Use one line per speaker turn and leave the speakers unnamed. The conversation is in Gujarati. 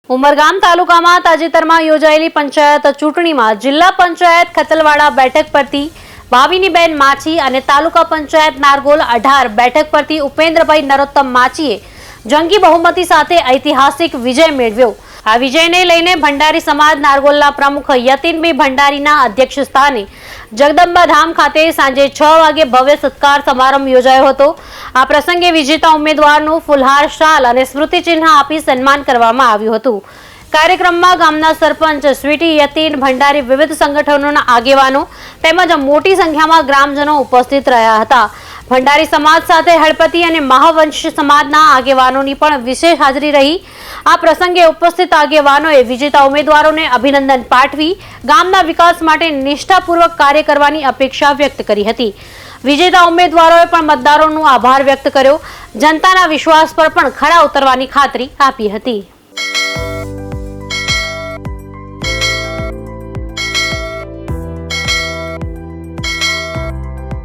ઉમરગામ તાલુકામાં તાજેતરમાં યોજાયેલી પંચાયત ચૂંટણીમાં જિલ્લા પંચાયત ખતલવાડા બેઠક પરથી ભાવિનીબેન માછી અને તાલુકા પંચાયત નારગોલ 18 બેઠક પરથી ઉપેન્દ્રભાઈ નરોત્તમ માચીએ જંગી બહુમતી સાથે ઐતિહાસિક વિજય મેળવ્યો। આ વિજયને લઈને ભંડારી સમાજ નારગોલના પ્રમુખ યતીનભાઈ ભંડારીના અધ્યક્ષ સ્થાને જગદંબા ધામ ખાતે સાંજે 6 વાગે ભવ્ય સત્કાર સમારંભ યોજાયો હતો। આ પ્રસંગે વિજેતા ઉમેદવારનું ફુલહાર શાલ અને સ્મૃતિચિહ્ન આપી સન્માન કરવામાં આવ્યું હતું। કાર્યક્રમમાં ગામના સરપંચ સ્વીટી યતીન ભંડારી, વિવિધ સંગઠનોના આગેવાનો તેમજ મોટી સંખ્યામાં ગ્રામજનો ઉપસ્થિત રહ્યા હતા। ભંડારી સમાજ સાથે હળપતિ અને મહાવંશ સમાજના આગેવાનોની પણ વિશેષ હાજરી રહી। આ પ્રસંગે ઉપસ્થિત આગેવાનોએ વિજેતા ઉમેદવારોને અભિનંદન પાઠવી ગામના વિકાસ માટે નિષ્ઠાપૂર્વક કાર્ય કરવાની અપેક્ષા વ્યક્ત કરી હતી। વિજેતા ઉમેદવારોએ પણ મતદારોનો આભાર વ્યક્ત કર્યો, જનતાના વિશ્વાસ પર પણ ખરા ઉતરવાની ખાતરી આપી હતી।